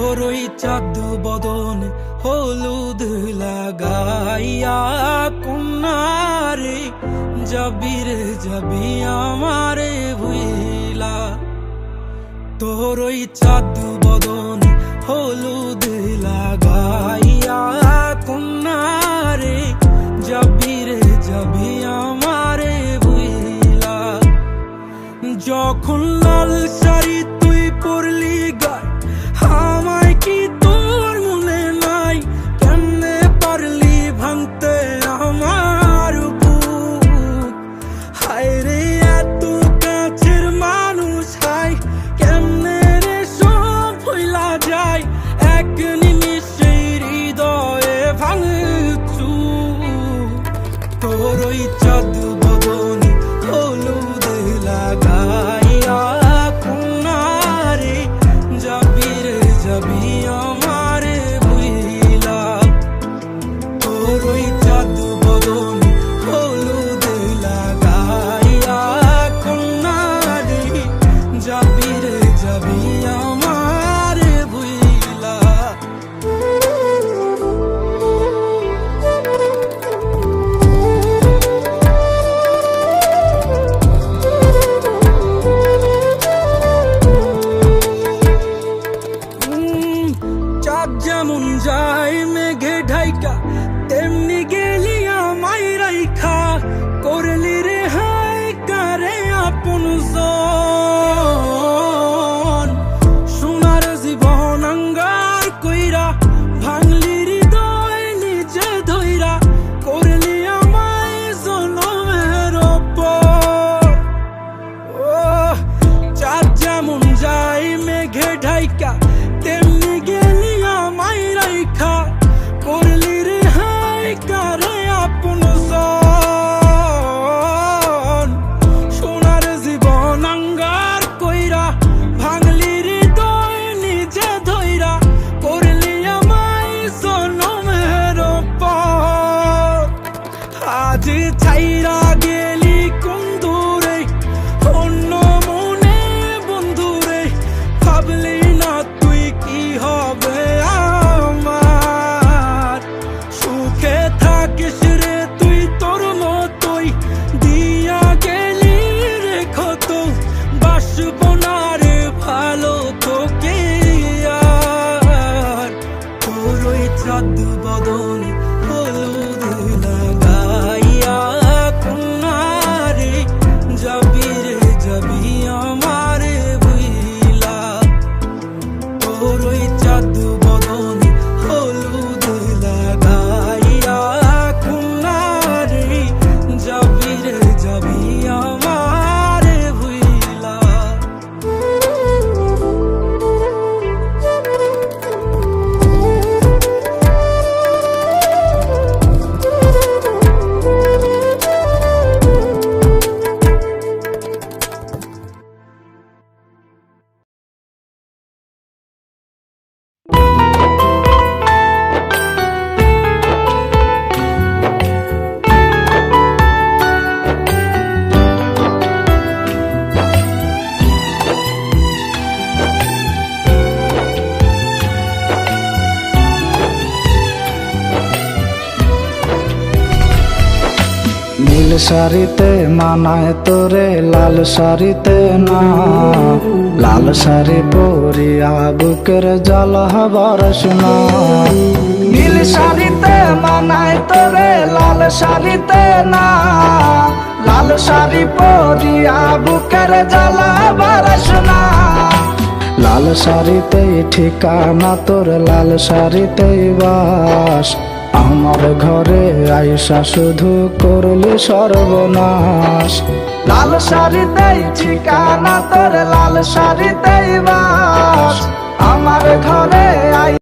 তোর ওই চাঁদ বদন হলুদ লাগাইয়া কন্যারে যাবি রে যাবি আমারে ভুইলা। তোর ওই চাঁদ বদন হলুদ লাগাইয়া কন্যারে যাবি রে যাবি আমারে ভুইলা। যখন লাল শাড়ি তুই পরলি গায় আমায় কি তোর মনে নাই? কেমনে পারলি ভাঙতে আমার বুক? হায় রে এত কাছের মানুষ, হায় কেমনে রে সব ভুইলা যায় এক নিমিষে হৃদয়ে ভাঙচু। তোর ওই চাঁদ বদন হলুদ লাগাইয়া কন্যারে যাবি রে যাবি আমারে ভুইলা। তোর ওই চাঁদ বদন হলুদ লাগাইয়া কন্যারে যাবি রে যাবি আমারে ভুইলা। চাঁদ যেমন যায় মেঘে ঢাইকা তেমনি গেলি আমায় রাইখা, করলি রে হায় কারে আপন জন। সোনার জীবন আঙ্গার কইরা ভাঙলি হৃদয় নিজে ধইরা, করলি আমায় জনমের উপর। ও চাঁদ যেমন যায় মেঘে ঢাইকা তেমনি গেলি আমায় রাইখা, করলি রে হায় কারে আপন জন। সোনার জীবন আঙ্গার কইরা ভাঙলি হৃদয় নিজে ধইরা, করলি আমায় জনমের উপর। আজ ছাইরা গেলি কোন দূরে অন্য মনে বন্ধুরে, ভাবলি না তুই কি হবে আমার? সুখে থাকিস রে তুই তোর মতোই, দিয়া গেলি রে ক্ষত, বাসব না রে ভালো তোকে আর। তোর ওই চাঁদ বদন হলুদ লাগাইয়া কন্যারে যাবি রে যাবি আমারে ভুইলা। তোর ওই চাঁদ বদন হলুদ লাগাইয়া কন্যারে যাবি রে যাবি আমারে ভুইলা। নীল শাড়িতে মানায় তোরে লাল শাড়িতে না, লাল শাড়ি পরিয়া বুকের জল হবার শোনা। নীল শাড়িতে মানায় তোরে লাল শাড়িতে না, লাল শাড়ি পরিয়া বুকের জল হবার শোনা। লাল শাড়িতেই ঠিকানা তোর লাল শাড়িতেই বাস, আমার ঘরে আইসা শুধু করলি সর্বনাশ। লাল শাড়িতেই ঠিকানা তোর লাল শাড়িতেই বাস, আমার ঘরে